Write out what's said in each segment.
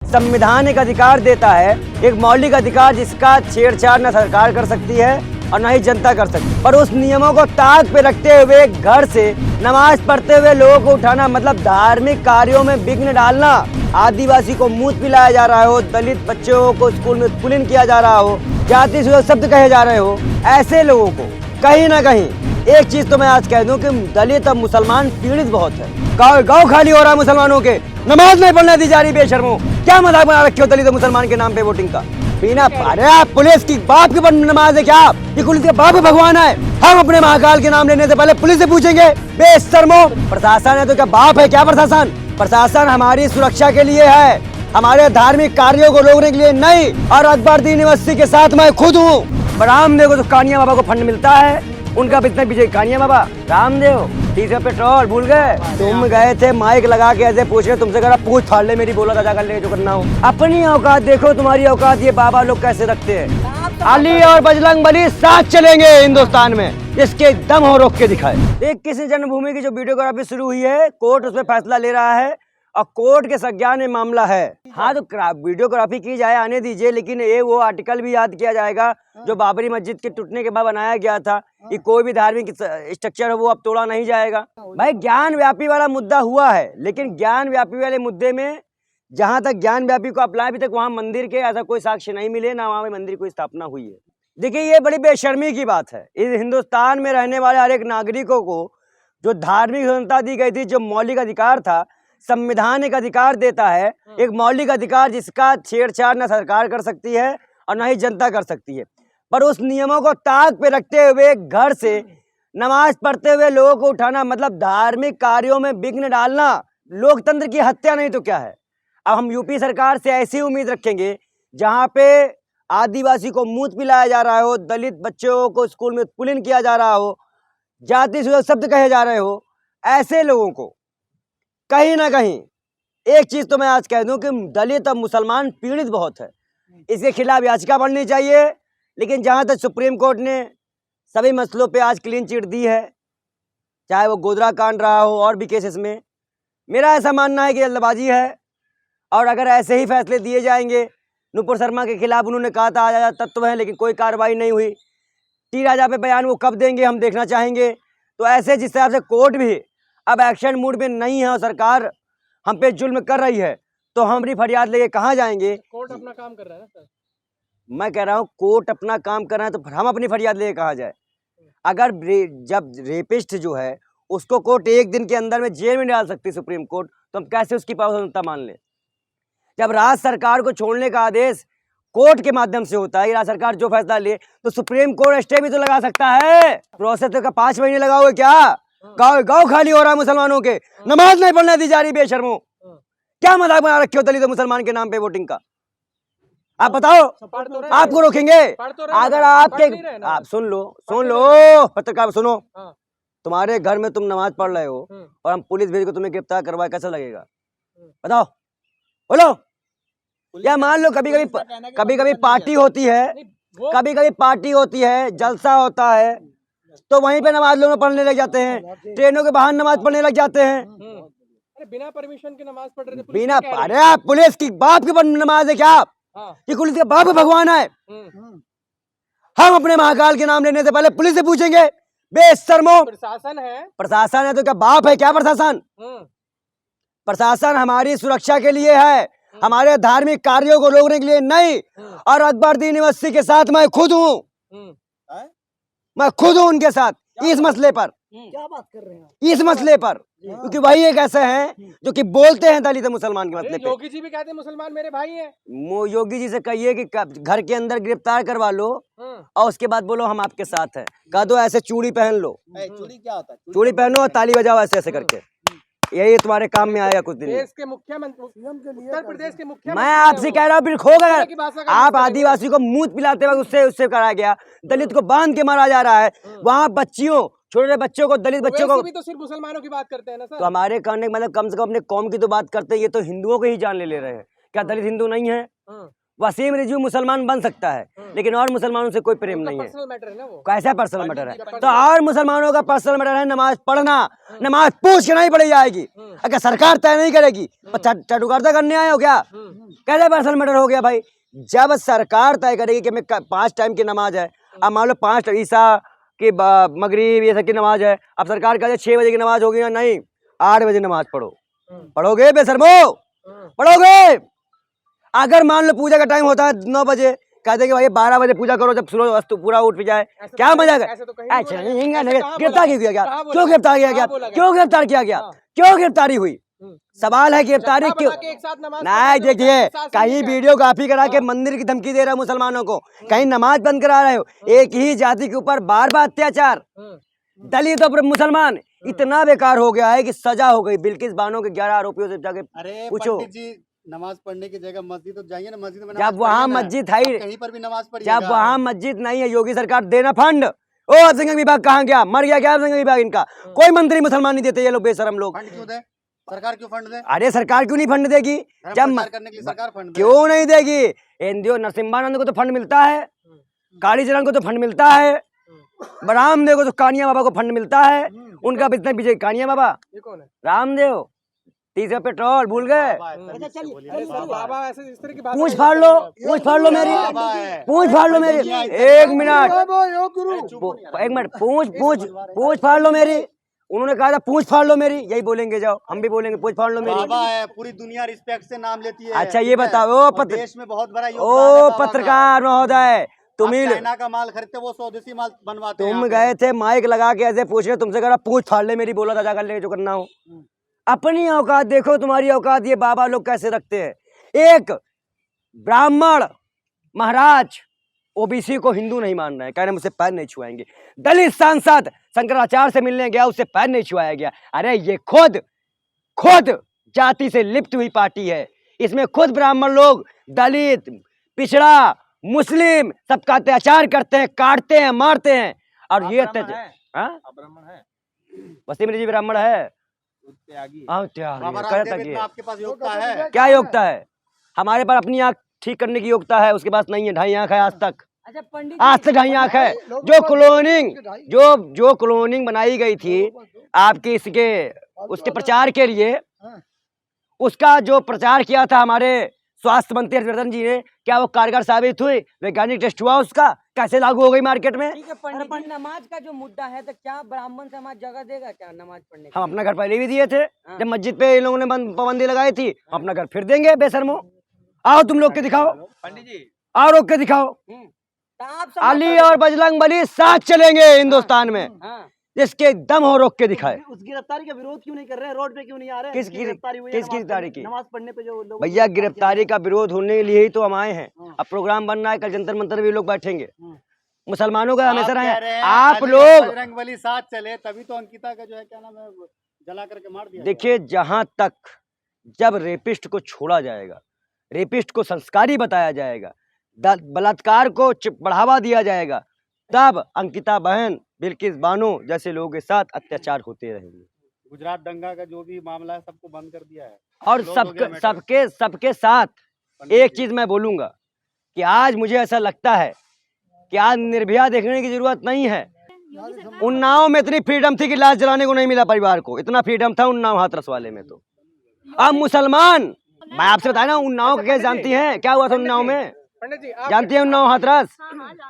संविधान एक अधिकार देता है, एक मौलिक अधिकार जिसका छेड़छाड़ न सरकार कर सकती है और न ही जनता कर सकती। पर उस नियमों को ताक पे रखते हुए घर से नमाज पढ़ते हुए लोगों को उठाना, मतलब धार्मिक कार्यों में विघ्न डालना, आदिवासी को मूत पिलाया जा रहा हो, दलित बच्चों को स्कूल में उत्पीड़न किया जा रहा हो, जाति से शब्द कहे जा रहे हो, ऐसे लोगों को कहीं ना कहीं एक चीज तो मैं आज कह दूं कि दलित और मुसलमान पीड़ित बहुत है। गाँव खाली हो रहा है मुसलमानों के, नमाज नहीं पढ़ने दी जा रही। बेशर्मो, क्या मजाक बना रखे हो दलित और मुसलमान के नाम पे वोटिंग का। बिना अरे पुलिस की बाप की नमाज है क्या? ये पुलिस के बाप भगवान है। हम अपने महाकाल के नाम लेने से पहले पुलिस से पूछेंगे। बेशर्मो, प्रशासन है तो क्या बाप है क्या? प्रशासन प्रशासन हमारी सुरक्षा के लिए है, हमारे धार्मिक कार्यों को रोकने के लिए नहीं। और अकबरुद्दीन ओवैसी के साथ मैं खुद हूँ। रामदेव को तो कानिया बाबा को फंड मिलता है, उनका बिजनेस विजय कानिया बाबा। रामदेव 30 पेट्रोल भूल गए। तुम गए थे माइक लगा के ऐसे पूछ रहे, तुमसे करा पूछ फाड़ ले मेरी, बोला ताजा कर ले जो करना हो। अपनी औकात देखो, तुम्हारी औकात ये बाबा लोग कैसे रखते हैं। अली और बजरंग बली साथ चलेंगे हिंदुस्तान में, इसके दम हो रोक के दिखाए। एक किसी जन्मभूमि की जो वीडियोग्राफी शुरू हुई है, कोर्ट उसमें फैसला ले रहा है और कोर्ट के संज्ञान में मामला है। हाँ तो वीडियोग्राफी की जाए, आने दीजिए, लेकिन ये वो आर्टिकल भी याद किया जाएगा जो बाबरी मस्जिद के टूटने के बाद बनाया गया था कि कोई भी धार्मिक स्ट्रक्चर है वो अब तोड़ा नहीं जाएगा। भाई ज्ञान व्यापी वाला मुद्दा हुआ है, लेकिन ज्ञान व्यापी वाले मुद्दे में जहां तक ज्ञान व्यापी को अप्लाई, अभी तक वहां मंदिर के ऐसा कोई साक्ष्य नहीं मिले, ना वहां मंदिर की स्थापना हुई है। देखिए ये बड़ी बेशर्मी की बात है। इस हिंदुस्तान में रहने वाले हर एक नागरिकों को जो धार्मिक स्वतंत्रता दी गई थी, जो मौलिक अधिकार था, संविधान एक अधिकार देता है, एक मौलिक अधिकार जिसका छेड़छाड़ न सरकार कर सकती है और न ही जनता कर सकती है। पर उस नियमों को ताक पे रखते हुए घर से नमाज पढ़ते हुए लोगों को उठाना, मतलब धार्मिक कार्यों में विघ्न डालना, लोकतंत्र की हत्या नहीं तो क्या है। अब हम यूपी सरकार से ऐसी उम्मीद रखेंगे जहां पे आदिवासी को मूत पिलाया जा रहा हो, दलित बच्चों को स्कूल में उत्पीड़न किया जा रहा हो, जाति से शब्द कहे जा रहे हो, ऐसे लोगों को कहीं ना कहीं एक चीज तो मैं आज कह दूं कि दलित और मुसलमान पीड़ित बहुत है। इसके खिलाफ याचिका बढ़नी चाहिए। लेकिन जहां तक सुप्रीम कोर्ट ने सभी मसलों पे आज क्लीन चिट दी है, चाहे वो गोधरा कांड रहा हो और भी केसेस में, मेरा ऐसा मानना है कि जल्दबाजी है। और अगर ऐसे ही फैसले दिए जाएंगे, नुपुर शर्मा के खिलाफ उन्होंने कहा था आजा तत्व है, लेकिन कोई कार्रवाई नहीं हुई। टी राजा पे बयान वो कब देंगे हम देखना चाहेंगे। तो ऐसे जिस हिसाब से कोर्ट भी अब एक्शन मूड में नहीं है और सरकार हम पे जुल्म कर रही है, तो हम भी फरियाद लेके कहाँ जाएंगे? कोर्ट अपना काम कर रहा है ना सर। मैं कह रहा हूँ कोर्ट अपना काम कर रहा है, तो फिर हम अपनी फरियाद लेके कहाँ जाए? अगर जब रेपिस्ट जो है उसको कोर्ट 1 दिन के अंदर में जेल में डाल सकती है सुप्रीम कोर्ट, तो हम कैसे उसकी पावरता मान ले? जब राज्य सरकार को छोड़ने का आदेश कोर्ट के माध्यम से होता है, राज्य सरकार जो फैसला ले तो सुप्रीम कोर्ट स्टे भी तो लगा सकता है। प्रोसेस तो 5 महीने लगा हुआ क्या? गाँव खाली हो रहा है मुसलमानों के, नमाज नहीं पढ़ने दी जा रही। बेशर्मो, क्या मजाक बना रखे हो दलित और मुसलमान के नाम पे वोटिंग का? आप बताओ, आपको रोकेंगे? अगर आपके आप सुन लो पत्रकार सुनो, तुम्हारे घर में तुम नमाज पढ़ रहे हो और हम पुलिस भेज के तुम्हें गिरफ्तार करवाए, कैसा लगेगा? बताओ, बोलो। या मान लो कभी कभी पार्टी होती है, कभी पार्टी होती है, जलसा होता है, तो वहीं पे नमाज लोग पढ़ने लग जाते हैं, ट्रेनों के बाहर नमाज पढ़ने लग जाते हैं। अरे बिना परमिशन के नमाज पढ़ रहे थे, बिना अरे पुलिस की बाप की नमाज है क्या? ये पुलिस के बाप भगवान है। हम अपने महाकाल के नाम लेने से पहले पुलिस से पूछेंगे। बेशर्मो, प्रशासन है तो क्या बाप है क्या? प्रशासन प्रशासन हमारी सुरक्षा के लिए है, हमारे धार्मिक कार्यों को रोकने के लिए नहीं। और अकबरुद्दीन ओवैसी के साथ मैं खुद हूँ, मैं खुद हूँ उनके साथ इस मसले पर। क्या बात कर रहे हैं? इस मसले पर, क्योंकि वही एक ऐसे हैं जो कि बोलते हैं दलित मुसलमान के मसले पे। योगी जी भी कहते हैं मुसलमान मेरे भाई हैं। योगी जी से कहिए कि घर के अंदर गिरफ्तार करवा लो और उसके बाद बोलो हम आपके साथ हैं। कह दो ऐसे चूड़ी पहन लो। चूड़ी क्या होता है? चूड़ी पहनो और ताली बजाओ ऐसे ऐसे करके, यही तुम्हारे काम में आएगा कुछ दिन। देश के मुख्यमंत्री, उत्तर प्रदेश के मुख्यमंत्री, मैं आपसे कह रहा हूँ, फिर खोगा आप आदिवासी को मूत पिलाते वक्त उससे कराया गया, दलित को बांध के मारा जा रहा है, वहाँ बच्चियों, छोटे बच्चों को, दलित बच्चों को भी तो सिर्फ मुसलमानों की बात करते हैं ना सर। तो हमारे कहने मतलब कम से कम अपने कौम की तो बात करते हैं। ये तो हिंदुओं को ही जान ले रहे हैं। क्या दलित हिंदू नहीं है? वसीम रिजवी मुसलमान बन सकता है, लेकिन और मुसलमानों से कोई प्रेम नहीं है। पर्सनल मैटर है ना वो। कैसा पर्सनल मैटर है? तो और मुसलमानों का पर्सनल मैटर है नमाज पढ़ना। नमाज पूछ के नहीं पढ़ी जाएगी। अगर सरकार तय नहीं करेगी तो चटुकारिता करने आए हो क्या? कैसे पर्सनल मैटर हो गया भाई? जब सरकार तय करेगी कि मैं 5 टाइम की नमाज है, अब मान लो 5 ईसा की मगरिब ये सब की नमाज है, अब सरकार कहते 6 बजे की नमाज होगी ना, नहीं 8 बजे नमाज पढ़ो। पढ़ोगे बेशर्मो? पढ़ोगे? अगर मान लो पूजा का टाइम होता है 9 बजे, कहते कि भाई 12 बजे पूजा करो, जब सूरज अस्त पूरा उठ जाए, क्या मजा है? गिरफ्तार किया गया? क्यों गिरफ्तार किया गया? क्यों गिरफ्तार किया गया? क्यों गिरफ्तारी हुई? सवाल है गिरफ्तारी क्यों? नहीं, देखिए कहीं वीडियोग्राफी करा के मंदिर की धमकी दे रहे हो मुसलमानों को, कहीं नमाज बंद करा रहे हो। एक ही जाति के ऊपर बार बार अत्याचार, दलित और मुसलमान इतना बेकार हो गया है कि सजा हो गई। बिल्किस बानो के 11 आरोपियों से जाके पूछो। नमाज पढ़ने की जगह मस्जिद तो जाइए ना, मस्जिद में जब वहाँ मस्जिद है, कहीं पर भी नमाज पढ़िए। जब वहाँ मस्जिद नहीं है, योगी सरकार देना फंड। ओ अल्पसंख्यक विभाग कहाँ गया? मर गया क्या अल्पसंख्यक विभाग? इनका कोई मंत्री मुसलमान नहीं देते ये लोग, बेशरम लोग। फंड क्यों दे? सरकार क्यों फंड दे? अरे सरकार क्यों नहीं फंड देगी? जब करने के लिए सरकार फंड क्यों नहीं देगी? एनजीओ नरसिम्हानंद को तो फंड मिलता है, कालीचरण को तो फंड मिलता है, रामदेव को तो कानिया बाबा को फंड मिलता है। उनका बिजनेस विजय कानिया बाबा, ये कौन है? रामदेव, तीसरा पेट्रोल भूल गए। पूछ फाड़ लो, पूछ फाड़ लो मेरी, पूछ फाड़ लो मेरी। एक मिनट, पूछ फाड़ लो मेरी। उन्होंने कहा था पूछ फाड़ लो मेरी, यही बोलेंगे। जाओ हम भी बोलेंगे पूछ फाड़ लो मेरी। बाबा है, पूरी दुनिया रिस्पेक्ट से नाम लेती है। अच्छा ये बताओ, देश में बहुत बड़ा योगदान है ओ पत्रकार महोदय, तुम्ही चाइना का माल खरीदते, वो स्वदेशी माल बनवाते हैं। तुम गए थे माइक लगा के ऐसे पूछने, तुमसे कहा पूछ फाड़ ले मेरी, बोला था जाकर ले जो करना हो। अपनी औकात देखो, तुम्हारी औकात ये बाबा लोग कैसे रखते हैं। एक ब्राह्मण महाराज ओबीसी को हिंदू नहीं मान रहे हैं, कह रहे मुझसे पैर नहीं छुआएंगे। दलित सांसद शंकराचार्य से मिलने गया, उससे पैर नहीं छुआया गया। अरे ये खुद जाति से लिप्त हुई पार्टी है। इसमें खुद ब्राह्मण लोग दलित, पिछड़ा, मुस्लिम सबका अत्याचार करते हैं, काटते हैं, मारते हैं। और ये अत्याचार वसीम रिजवी ब्राह्मण है, आपके पास योग्यता है? क्या योग्यता है? हमारे पास अपनी आंख ठीक करने की योग्यता है, उसके पास नहीं है। 2.5 आंख है आज तक, आज तक 2.5 आंख है। जो क्लोनिंग बनाई गई थी आपकी इसके उसके प्रचार के लिए, उसका जो प्रचार किया था हमारे स्वास्थ्य मंत्री हर्षवर्धन जी ने, क्या वो कारगर साबित हुई? वैज्ञानिक टेस्ट हुआ उसका? कैसे लागू हो गई मार्केट में? नमाज का जो मुद्दा है, तो क्या ब्राह्मण समाज जगह देगा क्या नमाज पढ़ने? हम अपना घर पहले भी दिए थे, जब मस्जिद पे इन लोगों ने पाबंदी लगाई थी। अपना घर फिर देंगे बेशर्मो। आओ तुम लोग के दिखाओ, पंडित जी आओ रोक के दिखाओ। अली और बजरंग बली साथ चलेंगे हिंदुस्तान में, जिसके दम हो रोक के दिखाए। उस गिरफ्तारी का विरोध क्यों नहीं कर रहे? रोड पे क्यों नहीं आ रहे? किस गिरफ्तारी की? नमाज पढ़ने पे जो लोग भैया गिरफ्तारी का विरोध होने के लिए ही तो हम आए हैं। अब प्रोग्राम बन रहा है, कल जंतर मंतर भी लोग बैठेंगे। मुसलमानों का हमेशा रहे आप लोग। बजरंग बली साथ चले तभी तो अंकिता का जो है क्या नाम है जला करके मार दिया। देखिए जहां तक जब रेपिस्ट को छोड़ा जाएगा, रेपिस्ट को संस्कारी बताया जाएगा, बलात्कार को बढ़ावा दिया जाएगा, तब अंकिता बहन, बिल्किस बानो जैसे लोगों के साथ अत्याचार होते रहेंगे। गुजरात दंगा का जो भी मामला है सबको बंद कर दिया है। और सबके साथ एक चीज मैं बोलूंगा कि आज मुझे ऐसा लगता है कि आज निर्भया देखने की जरूरत नहीं है। उन्नाव में इतनी फ्रीडम थी कि लाश जलाने को नहीं मिला परिवार को, इतना फ्रीडम था उन्नाव हाथरस वाले में। तो अब मुसलमान, मैं आपसे बताया ना उन्नाव का केस जानती हैं, क्या हुआ था उन्नाव में? पंडित जी जानती है उन्नाव हाथरस?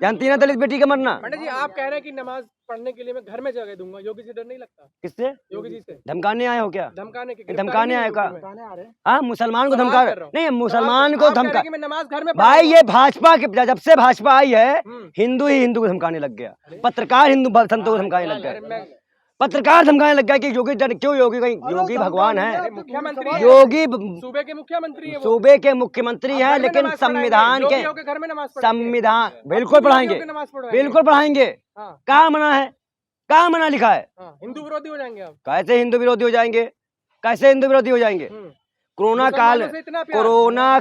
जानती है ना दलित बेटी का मरना? पंडित जी आप कह रहे हैं कि नमाज पढ़ने के लिए मैं घर में जगह दूंगा, योगी से डर नहीं लगता? किससे? योगी जी से। धमकाने आए हो क्या? धमकाने आए का? हाँ मुसलमान को धमका नहीं, मुसलमान को धमका। नमाज घर में भाई ये भाजपा के, जब से भाजपा आई है हिंदू ही हिंदू को धमकाने लग गया, पत्रकार हिंदू संतों को धमकाने लग गया, पत्रकार धमकाने लग गया कि योगी क्यों? योगी कहीं योगी भगवान है? मुख्यमंत्री योगी सूबे के मुख्यमंत्री है, सूबे के मुख्यमंत्री हैं, लेकिन संविधान के घर में नमाज संविधान बिल्कुल पढ़ाएंगे, बिल्कुल पढ़ाएंगे। कहाँ मना है? कहाँ मना लिखा है? हिंदू विरोधी हो जाएंगे आप? कैसे हिंदू विरोधी हो जाएंगे? कैसे हिंदू विरोधी हो जाएंगे? कोरोना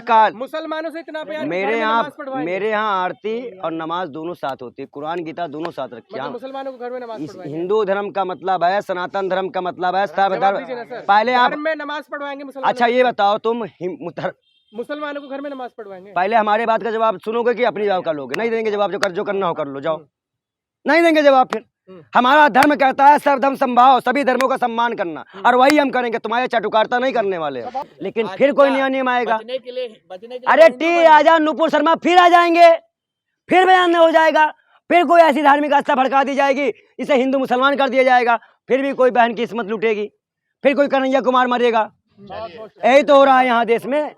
काल मुसलमानों से इतना प्यार। मेरे यहाँ आरती और नमाज दोनों साथ होती है, कुरान गीता दोनों साथ रखी है। मुसलमानों को घर में नमाज पढ़वाएंगे? हिंदू धर्म का मतलब है, सनातन धर्म का मतलब है पहले आप में नमाज पढ़वाएंगे मुसलमान। अच्छा ये बताओ तुम मुसलमानों को घर में नमाज पढ़वाएंगे? पहले हमारे बात का जवाब सुनोगे कि अपनी जवाब का लोगे? नहीं देंगे जवाब, जो करना हो कर लो, जाओ। नहीं देंगे जवाब। फिर हमारा धर्म कहता है सर्वधर्म समभाव, सभी धर्मों का सम्मान करना, और वही हम करेंगे। तुम्हारे चाटुकारिता नहीं करने वाले हैं। लेकिन फिर कोई नया नियम आएगा। अरे टी आजाद नुपुर शर्मा फिर आ जाएंगे, फिर बयान हो जाएगा, फिर कोई ऐसी धार्मिक आस्था भड़का दी जाएगी, इसे हिंदू मुसलमान कर दिया जाएगा, फिर भी कोई बहन की किस्मत लूटेगी, फिर कोई कन्हैया कुमार मरेगा। यही तो हो रहा है यहाँ देश में।